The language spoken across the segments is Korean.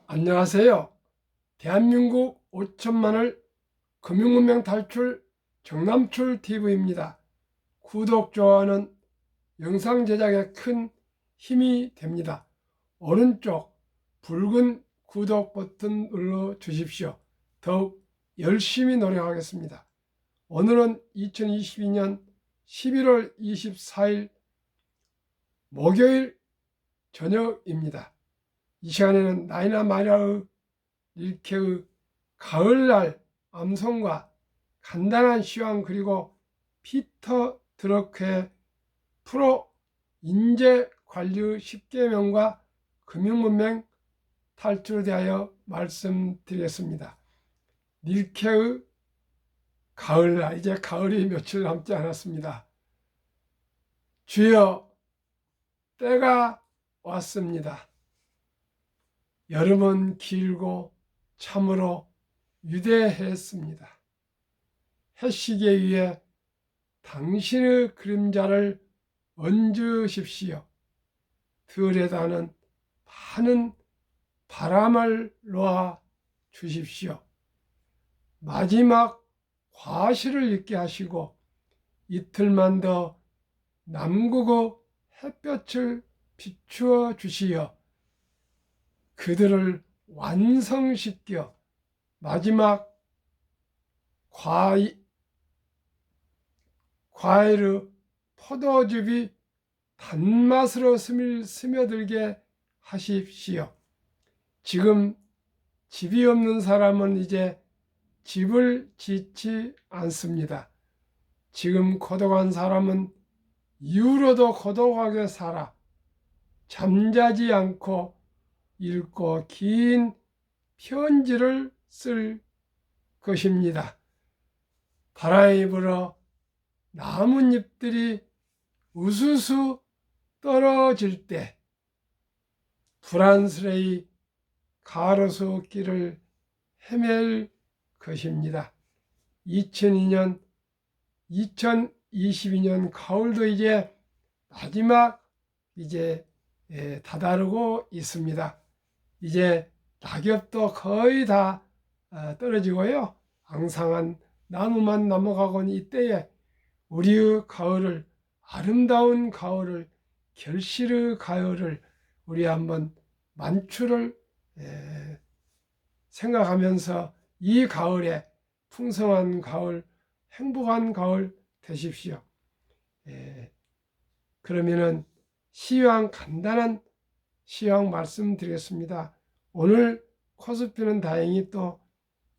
안녕하세요. 대한민국 5천만을 금융문명 탈출 정남출 TV입니다. 구독, 좋아요는 영상 제작에 큰 힘이 됩니다. 오른쪽 붉은 구독 버튼 눌러 주십시오. 더욱 열심히 노력하겠습니다. 오늘은 2022년 11월 24일 목요일 저녁입니다. 이 시간에는 나이나 마리아의 릴케의 가을날 암송과 간단한 시황, 그리고 피터 드러크의 프로 인재관리 10계명과 금융문맹 탈출에 대하여 말씀드리겠습니다. 릴케의 가을날, 이제 가을이 며칠 남지 않았습니다. 주여, 때가 왔습니다. 여름은 길고 참으로 위대했습니다. 해시계 위에 당신의 그림자를 얹으십시오. 들에다는 많은 바람을 놓아 주십시오. 마지막 과실을 있게 하시고 이틀만 더 남극의 햇볕을 비추어 주시어 그들을 완성시켜 마지막 과일의 포도즙이 단맛으로 스며들게 하십시오. 지금 집이 없는 사람은 이제 집을 짓지 않습니다. 지금 고독한 사람은 이후로도 고독하게 살아 잠자지 않고 읽고 긴 편지를 쓸 것입니다. 바람이 불어 나뭇잎들이 우수수 떨어질 때 불안스레이 가로수길을 헤맬 것입니다. 2022년 가을도 이제 마지막 다다르고 있습니다. 이제 낙엽도 거의 다 떨어지고요. 앙상한 나무만 넘어가곤 이때에 우리의 가을을, 아름다운 가을을, 결실의 가을을 우리 한번 만추를 생각하면서 이 가을에 풍성한 가을, 행복한 가을 되십시오. 그러면은 시황, 간단한 시황 말씀드리겠습니다. 오늘 코스피는 다행히 또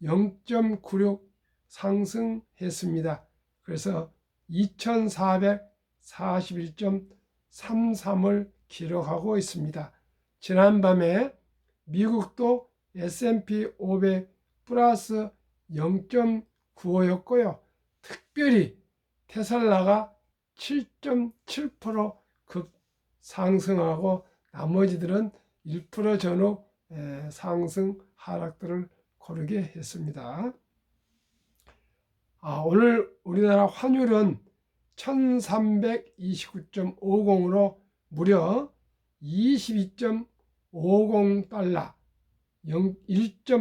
0.96 상승했습니다. 그래서 2441.33을 기록하고 있습니다. 지난밤에 미국도 S&P 500 플러스 0.95였고요. 특별히 테슬라가 7.7% 급상승하고 나머지들은 1% 전후 상승 하락들을 고르게 했습니다. 오늘 우리나라 환율은 1329.50으로 무려 22.50달러,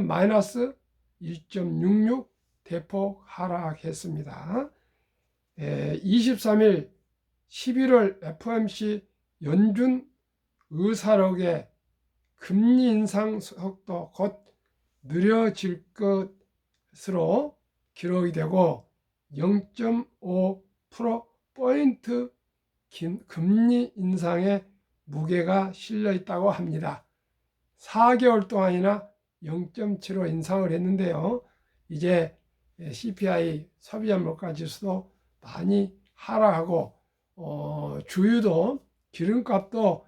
마이너스 1.66 대폭 하락했습니다. 23일 11월 FOMC 연준 의사록의 금리 인상 속도 곧 느려질 것으로 기록이 되고 0.5%포인트 금리 인상의 무게가 실려 있다고 합니다. 4개월 동안이나 0.75 인상을 했는데요. 이제 CPI 소비자 물가 지수도 많이 하락하고 주유도 기름값도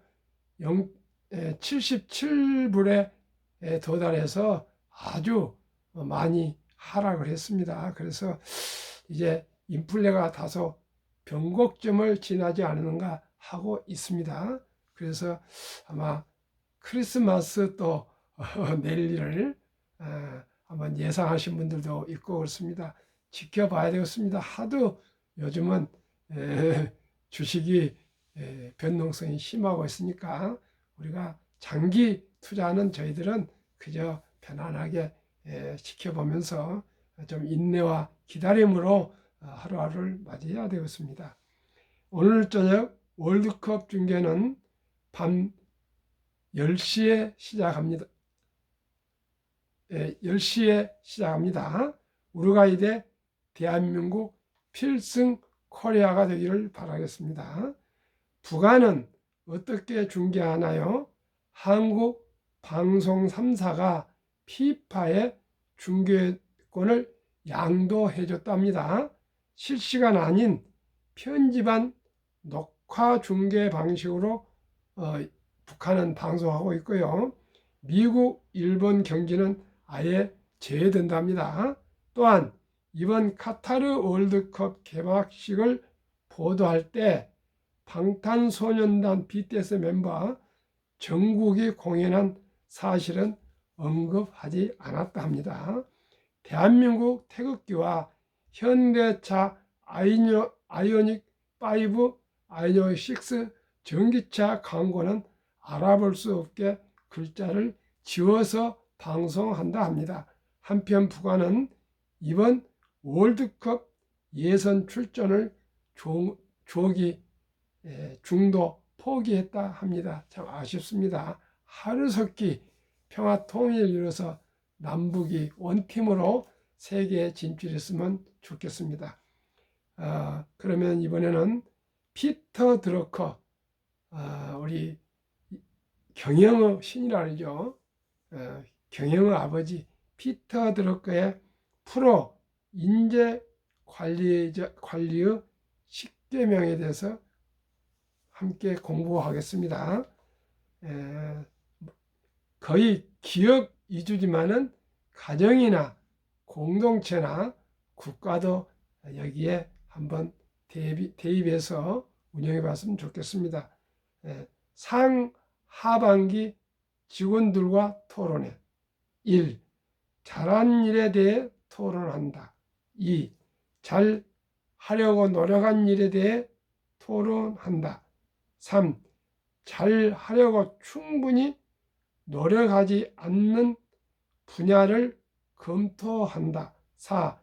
77불에 도달해서 아주 많이 하락을 했습니다. 그래서 이제 인플레가 다소 변곡점을 지나지 않는가 하고 있습니다. 그래서 아마 크리스마스 또 내일을 한번 예상하신 분들도 있고 그렇습니다. 지켜봐야 되겠습니다. 하도 요즘은 주식이 변동성이 심하고 있으니까 우리가 장기 투자하는 저희들은 그저 편안하게 지켜보면서 좀 인내와 기다림으로 하루하루를 맞이해야 되겠습니다. 오늘 저녁 월드컵 중계는 밤 10시에 시작합니다. 10시에 시작합니다. 우루과이 대 대한민국 필승 코리아가 되기를 바라겠습니다. 북한은 어떻게 중계하나요? 한국 방송 3사가 피파에 중계권을 양도해 줬답니다. 실시간 아닌 편집한 녹화 중계 방식으로 북한은 방송하고 있고요. 미국, 일본 경기는 아예 제외된답니다. 또한 이번 카타르 월드컵 개막식을 보도할 때 방탄소년단 BTS 멤버 정국이 공연한 사실은 언급하지 않았다 합니다. 대한민국 태극기와 현대차 아이오닉 5, 아이오닉 6 전기차 광고는 알아볼 수 없게 글자를 지워서 방송한다 합니다. 한편 북한은 이번 월드컵 예선 출전을 조기 중도 포기했다 합니다. 참 아쉽습니다. 하루속히 평화 통일을 이뤄서 남북이 원팀으로 세계에 진출했으면 좋겠습니다. 그러면 이번에는 피터 드러커, 우리 경영의 신이라 그러죠. 경영의 아버지 피터 드러커의 프로 인재 관리의 10계명에 대해서 함께 공부하겠습니다. 거의 기업 위주지만은 가정이나 공동체나 국가도 여기에 한번 대입해서 운영해 봤으면 좋겠습니다. 상하반기 직원들과 토론회. 1. 잘한 일에 대해 토론한다. 2. 잘 하려고 노력한 일에 대해 토론한다. 3. 잘 하려고 충분히 노력하지 않는 분야를 검토한다. 4.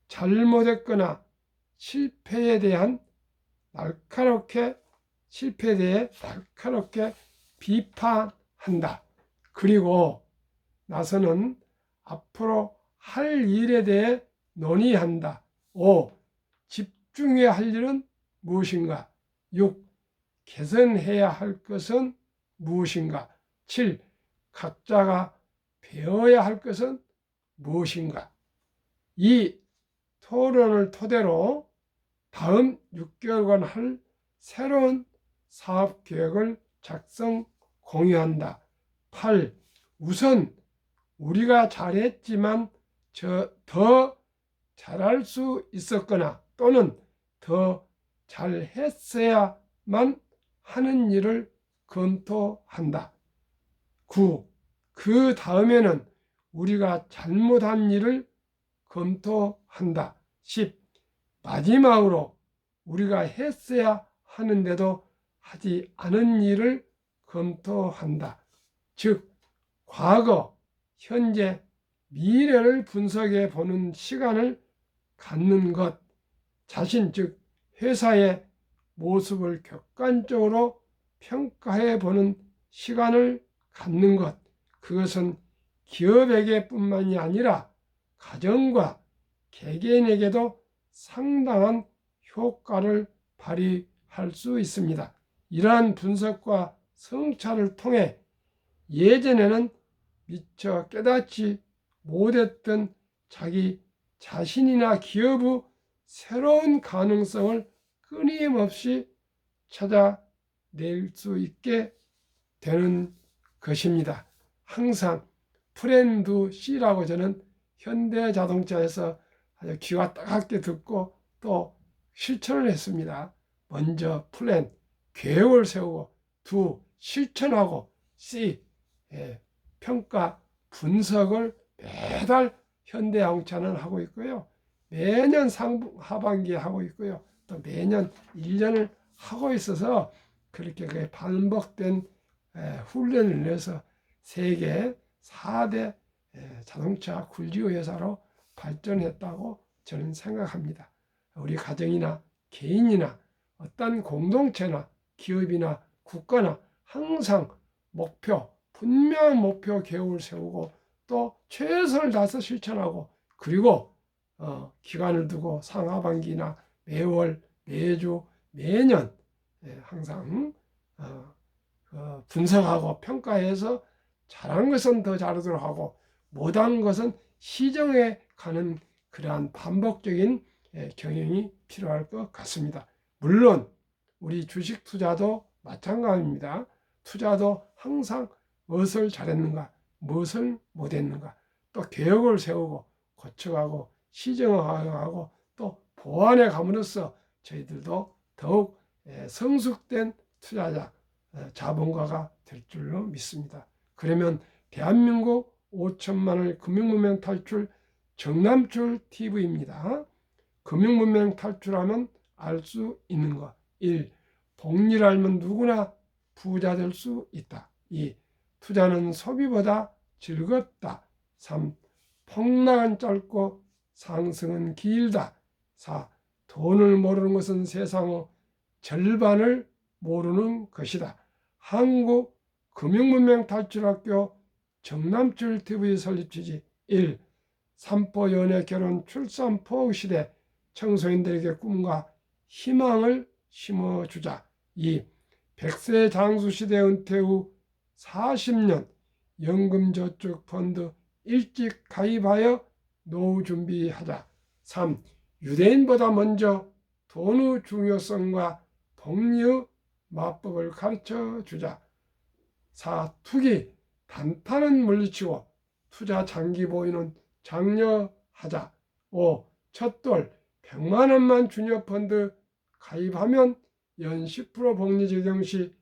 잘못했거나 실패에 대해 날카롭게 비판한다. 그리고 나서는 앞으로 할 일에 대해 논의한다. 5. 집중해야 할 일은 무엇인가? 6. 개선해야 할 것은 무엇인가? 7. 각자가 배워야 할 것은 무엇인가? 이 토론을 토대로 다음 6개월간 할 새로운 사업 계획을 작성 공유한다. 8. 우선 우리가 잘했지만 더 잘할 수 있었거나 또는 더 잘했어야만 하는 일을 검토한다. 9. 그 다음에는 우리가 잘못한 일을 검토한다. 10. 마지막으로 우리가 했어야 하는데도 하지 않은 일을 검토한다. 즉, 과거, 현재, 미래를 분석해 보는 시간을 갖는 것, 자신 즉 회사의 모습을 객관적으로 평가해 보는 시간을 갖는 것, 그것은 기업에게 뿐만이 아니라 가정과 개개인에게도 상당한 효과를 발휘할 수 있습니다. 이러한 분석과 성찰을 통해 예전에는 미처 깨닫지 못했던 자기 자신이나 기업의 새로운 가능성을 끊임없이 찾아낼 수 있게 되는 것입니다. 항상 프렌드 C라고 저는 현대자동차에서 아주 귀가 따갑게 듣고 또 실천을 했습니다. 먼저 플랜, 계획을 세우고, 2. 실천하고, C. 평가, 분석을 매달 현대자동차는 하고 있고요. 매년 하반기에 하고 있고요. 또 매년 1년을 하고 있어서 그렇게 반복된 훈련을 내서 세계 4대 자동차 굴지의 회사로 발전했다고 저는 생각합니다. 우리 가정이나 개인이나 어떤 공동체나 기업이나 국가나 항상 분명한 목표 계획을 세우고 또 최선을 다해서 실천하고 그리고 기간을 두고 상하반기나 매월, 매주, 매년 항상 분석하고 평가해서 잘한 것은 더 잘하도록 하고 못한 것은 시정해 가는 그러한 반복적인 경영이 필요할 것 같습니다. 물론 우리 주식 투자도 마찬가지입니다. 투자도 항상 무엇을 잘했는가, 무엇을 못했는가, 또 계획을 세우고 고쳐가고 시정하고 또 보완해 감으로써 저희들도 더욱 성숙된 투자자, 자본가가 될 줄로 믿습니다. 그러면 대한민국 5천만을 금융문명 탈출 정남출 TV입니다. 금융문명 탈출하면 알 수 있는 것. 1. 복리를 알면 누구나 부자 될 수 있다. 2. 투자는 소비보다 즐겁다. 3. 폭락은 짧고 상승은 길다. 4. 돈을 모르는 것은 세상의 절반을 모르는 것이다. 한국 금융문명 탈출학교 정남출 TV 설립 취지 1. 산포 연애 결혼 출산 포옹 시대 청소년들에게 꿈과 희망을 심어주자. 2. 100세 장수 시대 은퇴 후 40년 연금저축펀드 일찍 가입하여 노후 준비하자. 3. 유대인보다 먼저 돈의 중요성과 복리의 마법을 가르쳐 주자. 4. 투기, 단타는 물리치고 투자 장기 보유는 장려하자. 5. 첫돌 100만 원만 주녀펀드 가입하면 연 10% 복리 적용 시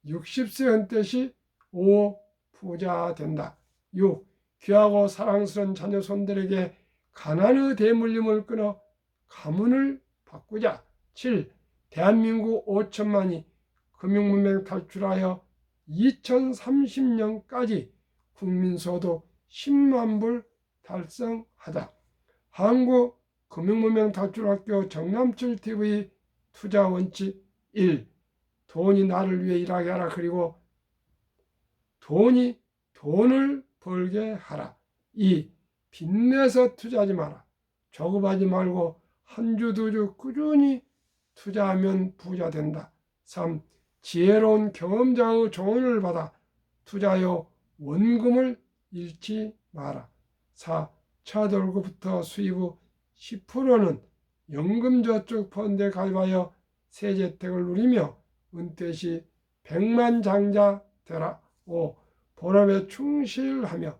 60세 은퇴 시 5. 부자 된다. 6. 귀하고 사랑스러운 자녀 손들에게 가난의 대물림을 끊어 가문을 바꾸자. 7. 대한민국 5천만이 금융문명 탈출하여 2030년까지 국민소득 10만 불 달성하자. 한국 금융문명 탈출학교 정남출 TV 투자 원칙 1. 돈이 나를 위해 일하게 하라. 그리고 돈이 돈을 벌게 하라. 2. 빚내서 투자하지 마라. 조급하지 말고 한 주 두 주 꾸준히 투자하면 부자 된다. 3. 지혜로운 경험자의 조언을 받아 투자하여 원금을 잃지 마라. 4. 첫 월급부터 수입 후 10%는 연금저축펀드에 가입하여 세제 혜택을 누리며 은퇴 시 백만장자 되라. 5. 본업에 충실하며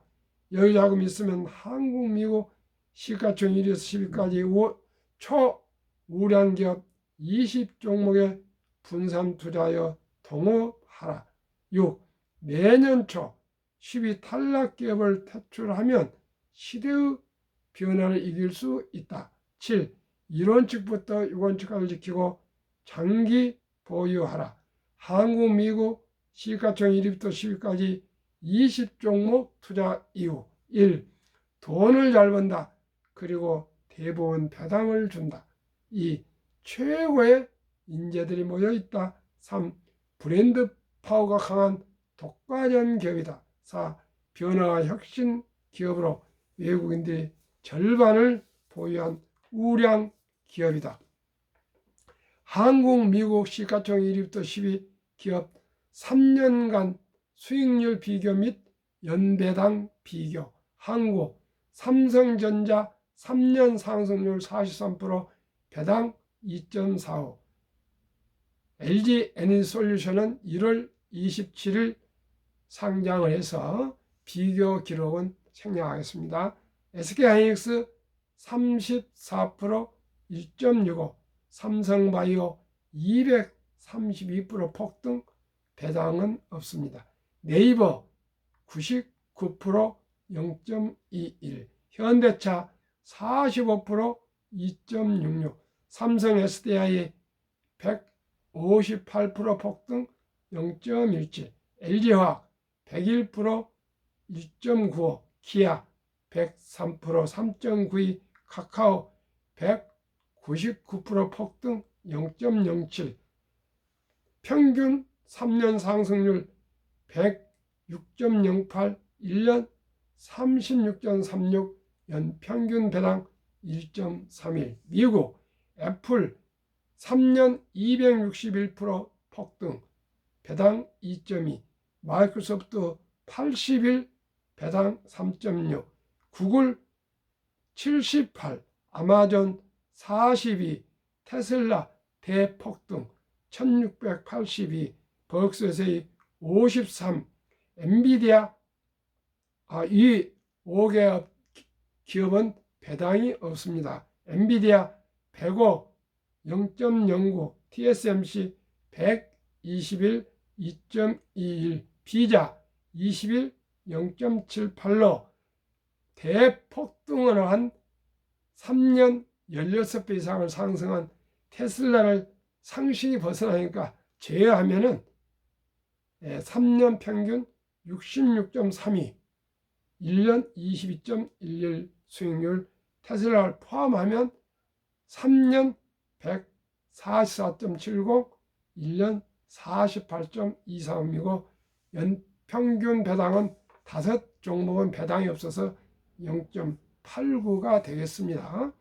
여유자금 있으면 한국, 미국 시가총 1위에서 10위까지 초우량기업 20종목에 분산 투자하여 동업하라. 6. 매년 초 10위 탈락기업을 퇴출하면 시대의 변화를 이길 수 있다. 7. 1원칙부터 6원칙까지 지키고 장기 보유하라. 한국, 미국 시가총 1위부터 10위까지 20종목 투자 이후 1. 돈을 잘 번다. 그리고 대부분 배당을 준다. 2. 최고의 인재들이 모여있다. 3. 브랜드 파워가 강한 독과점 기업이다. 4. 변화와 혁신 기업으로 외국인들이 절반을 보유한 우량 기업이다. 한국, 미국 시가총 1위부터 10위 기업 3년간 수익률 비교 및 연배당 비교. 한국 삼성전자 3년 상승률 43%, 배당 2.45. LG 에너지솔루션은 1월 27일 상장을 해서 비교 기록은 생략하겠습니다. SK하이닉스 34% 1.65, 삼성바이오 232% 폭등, 배당은 없습니다. 네이버 99% 0.21, 현대차 45% 2.66, 삼성 SDI 158% 폭등 0.17, LG화학 101% 1.95, 기아 103%, 3.92, 카카오 199% 폭등 0.07, 평균 3년 상승률 106.08, 1년 36.36, 연평균 배당 1.31. 미국 애플 3년 261% 폭등, 배당 2.2. 마이크로소프트 81, 배당 3.6. 구글 78, 아마존 42, 테슬라 대폭등 1682, 버크셔세이 53, 엔비디아 이 5개 기업은 배당이 없습니다. 엔비디아 105, 0.09, TSMC 121, 2.21, 비자 21, 0.78로 대폭등을 한 3년 16배 이상을 상승한 테슬라를 상식이 벗어나니까 제외하면은 3년 평균 66.32, 1년 22.11 수익률, 테슬라를 포함하면 3년 144.70, 1년 48.23이고 연평균 배당은 5종목은 배당이 없어서 0.89가 되겠습니다.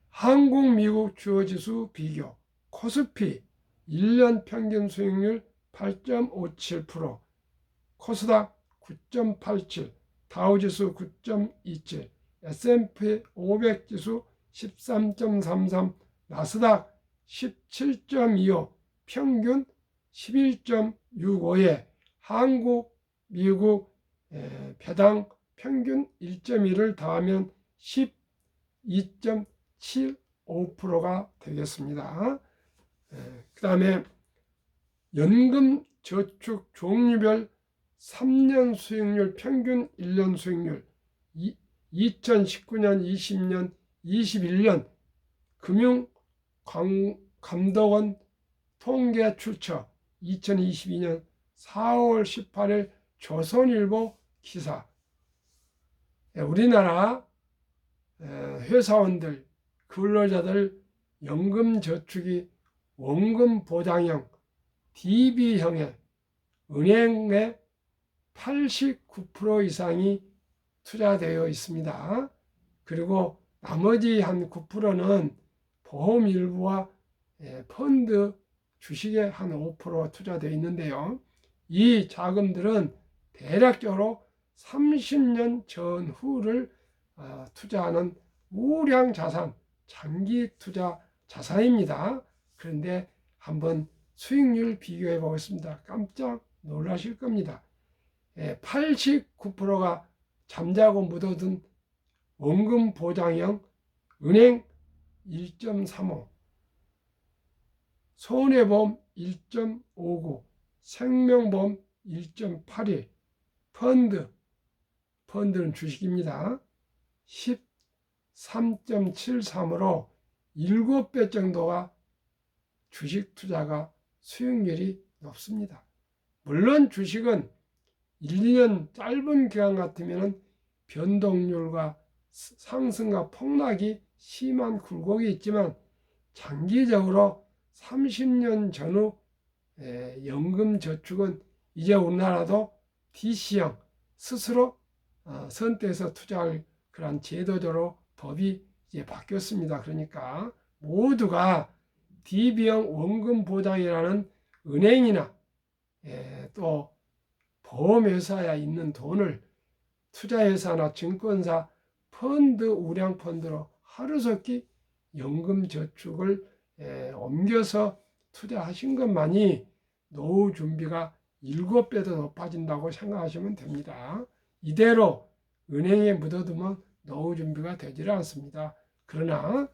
한국, 미국 주요지수 비교. 코스피 1년 평균 수익률 8.57%, 코스닥 9.87, 다우지수 9.27, S&P 500 지수 13.33, 나스닥 17.25, 평균 11.65에 한국, 미국 배당 평균 1.1을 더하면 12.75%가 되겠습니다. 그 다음에 연금 저축 종류별 3년 수익률, 평균 1년 수익률, 2019년, 20년, 21년 금융감독원 통계 출처 2022년 4월 18일 조선일보 기사. 우리나라 회사원들, 근로자들 연금저축이 원금보장형 DB형의 은행의 89% 이상이 투자되어 있습니다. 그리고 나머지 한 9%는 보험 일부와 펀드, 주식에 한 5% 투자되어 있는데요. 이 자금들은 대략적으로 30년 전후를 투자하는 우량 자산, 장기 투자 자산입니다. 그런데 한번 수익률 비교해 보겠습니다. 깜짝 놀라실 겁니다. 89%가 잠자고 묻어둔 원금 보장형 은행 1.35, 손해보험 1.59, 생명보험 1.81, 펀드는 주식입니다. 13.73으로 7배 정도가 주식 투자가 수익률이 높습니다. 물론 주식은 1, 2년 짧은 기간 같으면 변동률과 상승과 폭락이 심한 굴곡이 있지만 장기적으로 30년 전후 연금저축은 이제 우리나라도 DC형 스스로 선택해서 투자할 그런 제도적으로 법이 이제 바뀌었습니다. 그러니까 모두가 DB형 원금보장이라는 은행이나 또 보험회사에 있는 돈을 투자회사나 증권사, 펀드, 우량펀드로 하루속히 연금저축을 옮겨서 투자하신 것만이 노후 준비가 7배 더 높아진다고 생각하시면 됩니다. 이대로 은행에 묻어두면 노후 준비가 되질 않습니다. 그러나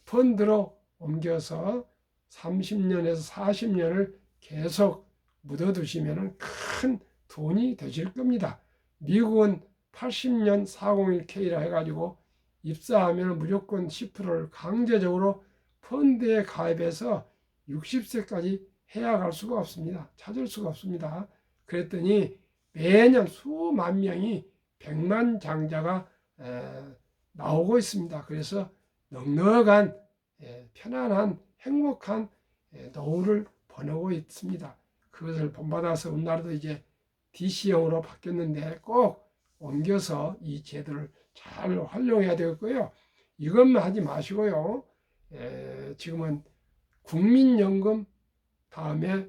펀드로 옮겨서 30년에서 40년을 계속 묻어두시면 큰 돈이 되실 겁니다. 미국은 80년 401k라 해가지고 입사하면 무조건 10%를 강제적으로 펀드에 가입해서 60세까지 해야 갈 수가 없습니다. 찾을 수가 없습니다. 그랬더니 매년 수만 명이 백만장자가 나오고 있습니다. 그래서 넉넉한 편안한 행복한 노후를 보내고 있습니다. 그것을 본받아서 우리나라도 이제 DC형으로 바뀌었는데 꼭 옮겨서 이 제도를 잘 활용해야 되겠고요. 이것만 하지 마시고요. 지금은 국민연금, 다음에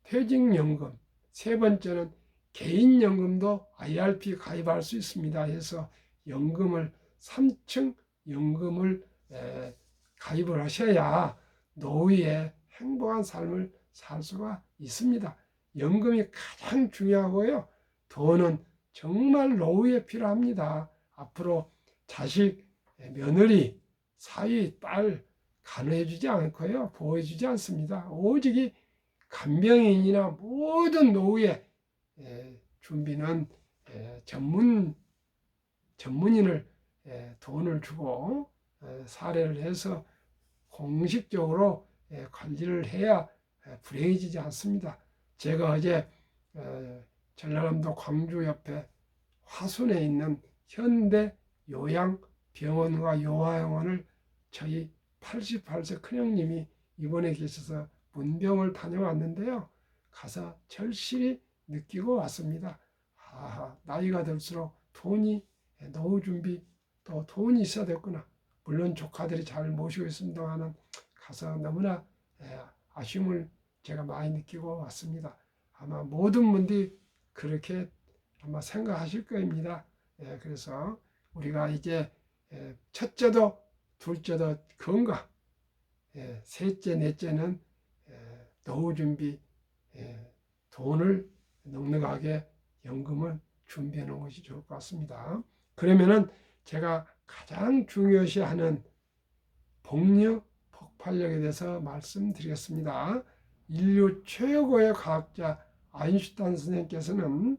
퇴직연금, 세 번째는 개인연금도 IRP 가입할 수 있습니다. 해서 연금을 3층 연금을 가입을 하셔야 노후에 행복한 삶을 살 수가 있습니다. 연금이 가장 중요하고요. 돈은 정말 노후에 필요합니다. 앞으로 자식, 며느리, 사위, 딸 간호해주지 않고요. 보호해주지 않습니다. 오직 간병인이나 모든 노후의 준비는 전문인을 돈을 주고 사례를 해서 공식적으로 관리를 해야 불행해지지 않습니다. 제가 어제 전라남도 광주 옆에 화순에 있는 현대 요양병원과 요양원을 저희 88세 큰형님이 입원해 계셔서 문병을 다녀왔는데요. 가서 절실히 느끼고 왔습니다. 나이가 들수록 돈이, 노후 준비, 또 돈이 있어야 됐구나. 물론 조카들이 잘 모시고 있습니다만 가서 너무나 아쉬움을 제가 많이 느끼고 왔습니다. 아마 모든 분들이 그렇게 아마 생각하실 겁니다. 그래서 우리가 이제 첫째도 둘째도 건강, 셋째 넷째는 노후 준비, 돈을 넉넉하게 연금을 준비해 놓은 것이 좋을 것 같습니다. 그러면은 제가 가장 중요시하는 복력, 폭발력에 대해서 말씀드리겠습니다. 인류 최고의 과학자 아인슈타인 선생님께서는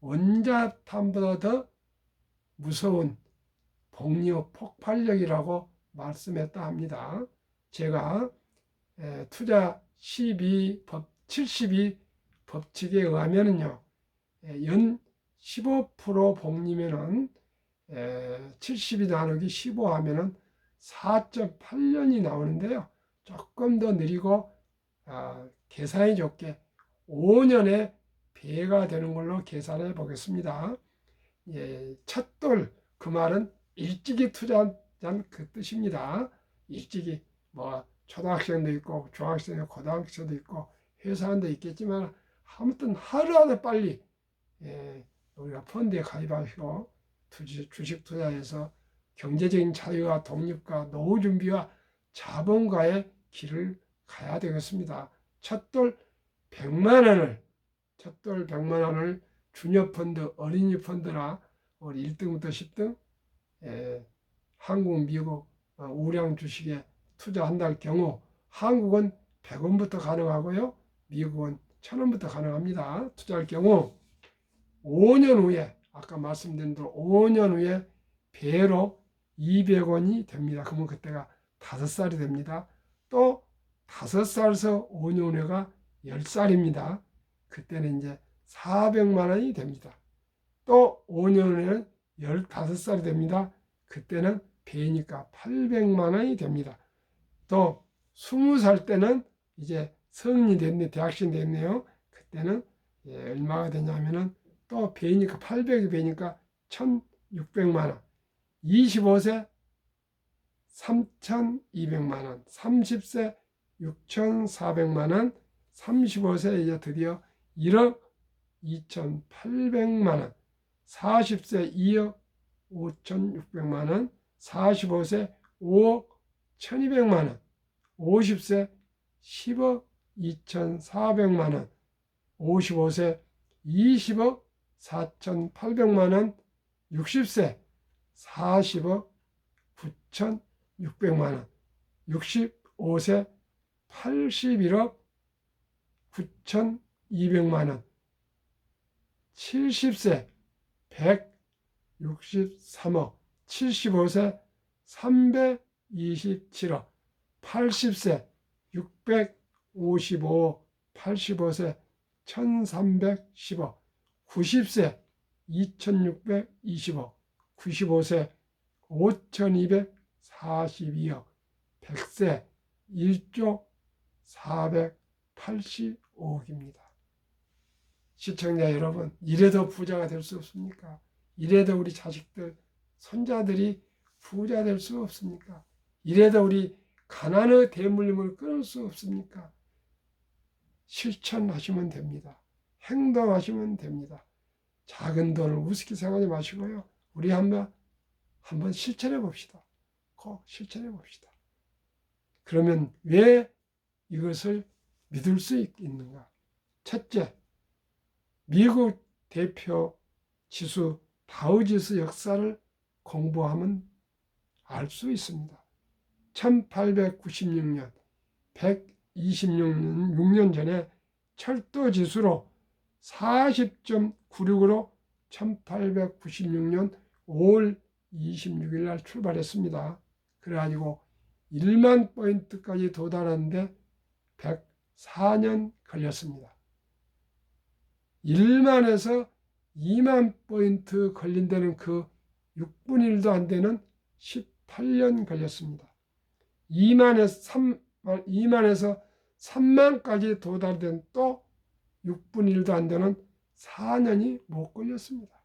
원자탄보다 더 무서운 복력, 폭발력이라고 말씀했다 합니다. 제가 투자 72 법칙에 의하면요, 연 15% 복리면은 70이 나누기 15 하면은 4.8년이 나오는데요. 조금 더 느리고 계산이 좋게 5년에 배가 되는 걸로 계산해 보겠습니다. 첫돌, 그 말은 일찍이 투자한 그 뜻입니다. 일찍이 뭐 초등학생도 있고 중학생도 고등학생도 있고 회사원도 있겠지만 아무튼 하루라도 빨리 우리가 펀드에 가입하시고 주식 투자해서 경제적인 자유와 독립과 노후 준비와 자본가의 길을 가야 되겠습니다. 첫돌 100만 원을 주니어 펀드, 어린이 펀드나 1등부터 10등 한국, 미국 우량 주식에 투자한다 할 경우 한국은 100원부터 가능하고요. 미국은 1000원부터 가능합니다. 투자할 경우 5년 후에 아까 말씀드린 대로 5년 후에 배로 200원이 됩니다. 그러면 그때가 5살이 됩니다. 또 5살에서 5년 후가 10살입니다. 그때는 이제 400만 원이 됩니다. 또 5년 후에는 15살이 됩니다. 그때는 배니까 800만 원이 됩니다. 또 20살 때는 이제 성인이 됐네, 대학생 됐네요. 그때는 얼마가 되냐면은 또 배니까 800이 배니까 1600만 원. 25세 3200만 원, 30세 6400만 원, 35세 이제 드디어 1억 2800만 원, 40세 2억 5600만 원, 45세 5억 1200만 원, 50세 10억 2400만 원, 55세 20억 4800만 원, 60세 40억 9600만 원, 65세 81억 9200만 원, 70세 163억, 75세 327억, 80세 655억, 85세 1310억, 90세 2,620억, 95세 5,242억, 100세 1조 485억입니다. 시청자 여러분, 이래도 부자가 될 수 없습니까? 이래도 우리 자식들, 손자들이 부자 될 수 없습니까? 이래도 우리 가난의 대물림을 끊을 수 없습니까? 실천하시면 됩니다. 행동하시면 됩니다. 작은 돈을 우습게 생각하지 마시고요. 우리 한번 실천해 봅시다. 꼭 실천해 봅시다. 그러면 왜 이것을 믿을 수 있는가? 첫째, 미국 대표 지수 다우지수 역사를 공부하면 알 수 있습니다. 1896년 126년 전에 철도 지수로 40.96으로 1896년 5월 26일 날 출발했습니다. 그래가지고 1만 포인트까지 도달하는데 104년 걸렸습니다. 1만에서 2만 포인트 걸린다는 그 6분의 1도 안 되는 18년 걸렸습니다. 2만에서 3만까지 도달된 또 6분의 1도 안 되는 4년이 못 걸렸습니다.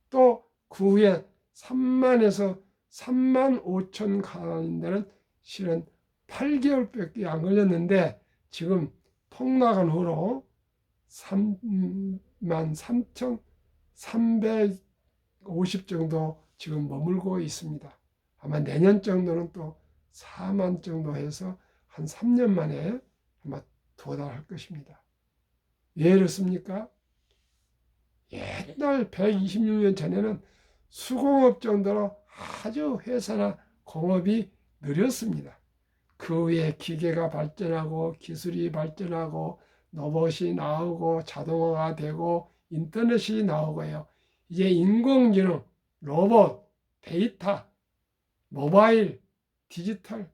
또 그 후에 3만에서 3만 5천 가인데는 실은 8개월밖에 안 걸렸는데 지금 폭락한 후로 3만 3,350 정도 지금 머물고 있습니다. 아마 내년 정도는 또 4만 정도 해서 한 3년 만에 아마 도달할 것입니다. 왜 그렇습니까? 옛날 126년 전에는 수공업 정도로 아주 회사나 공업이 느렸습니다. 그 후에 기계가 발전하고 기술이 발전하고 로봇이 나오고 자동화가 되고 인터넷이 나오고요. 이제 인공지능, 로봇, 데이터, 모바일, 디지털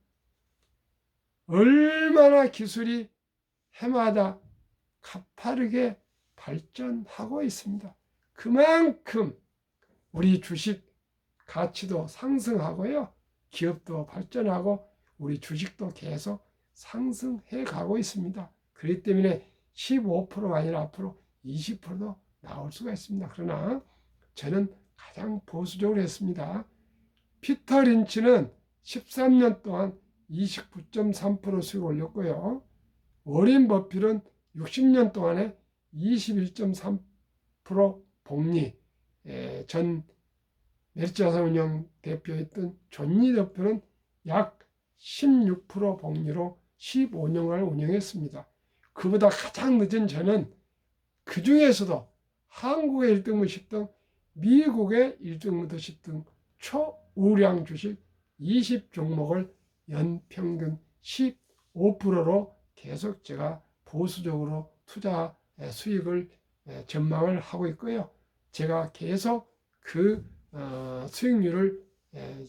얼마나 기술이 해마다 가파르게 발전하고 있습니다. 그만큼 우리 주식 가치도 상승하고요. 기업도 발전하고 우리 주식도 계속 상승해 가고 있습니다. 그렇기 때문에 15%가 아니라 앞으로 20%도 나올 수가 있습니다. 그러나 저는 가장 보수적으로 했습니다. 피터 린치는 13년 동안 29.3% 수익을 올렸고요. 워렌 버핏은 60년 동안에 21.3% 복리, 전 메리츠자산운용 대표였던 존니 대표는 약 16% 복리로 15년간을 운영했습니다. 그보다 가장 늦은 저는 그 중에서도 한국의 1등부터 10등, 미국의 1등부터 10등 초우량 주식 20종목을 연평균 15%로 계속 제가 보수적으로 투자 수익을 전망을 하고 있고요. 제가 계속 그 수익률을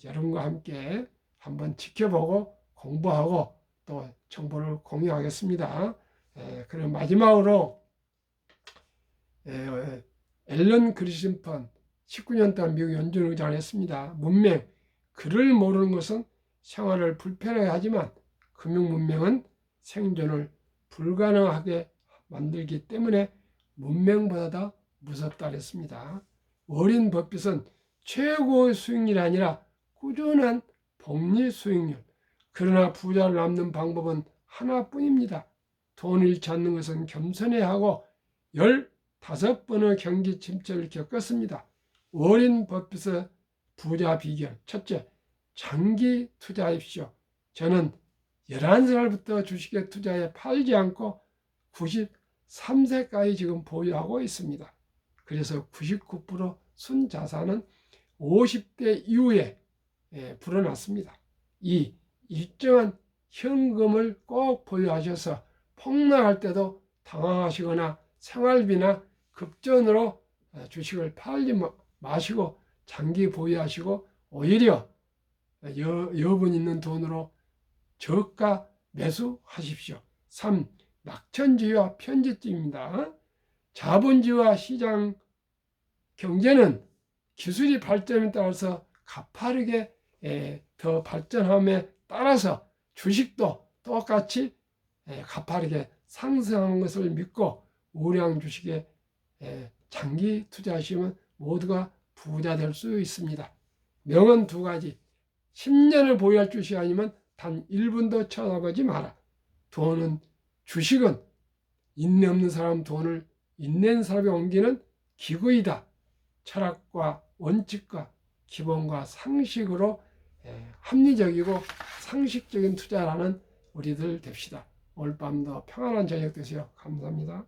여러분과 함께 한번 지켜보고 공부하고 또 정보를 공유하겠습니다. 그리고 마지막으로 앨런 그리심펀 19년 동안 미국 연준 의장을 했습니다. 문맹, 글을 모르는 것은 생활을 불편하게 하지만 금융 문맹은 생존을 불가능하게 만들기 때문에 문맹보다 더 무섭다 그랬습니다. 워렌 버핏은 최고의 수익률이 아니라 꾸준한 복리 수익률. 그러나 부자를 남는 방법은 하나뿐입니다. 돈을 잃지 않는 것은 겸손해야 하고 15번의 경기 침체를 겪었습니다. 워렌 버핏의 부자 비결. 첫째, 장기 투자하십시오. 저는 11살부터 주식에 투자해 팔지 않고 93세까지 지금 보유하고 있습니다. 그래서 99% 순자산은 50대 이후에 불어났습니다. 이 일정한 현금을 꼭 보유하셔서 폭락할 때도 당황하시거나 생활비나 급전으로 주식을 팔지 마시고 장기 보유하시고 오히려 여분 있는 돈으로 저가 매수하십시오. 3. 낙천주의와 편집주의입니다. 자본주의와 시장 경제는 기술이 발전에 따라서 가파르게 더 발전함에 따라서 주식도 똑같이 가파르게 상승하는 것을 믿고 우량 주식에 장기 투자하시면 모두가 부자 될 수 있습니다. 명언 두 가지. 10년을 보유할 주식 아니면 단 1분도 쳐다보지 마라. 주식은 인내 없는 사람 돈을 인내는 사람이 옮기는 기구이다. 철학과 원칙과 기본과 상식으로 합리적이고 상식적인 투자라는 우리들 됩시다. 오늘 밤도 평안한 저녁 되세요. 감사합니다.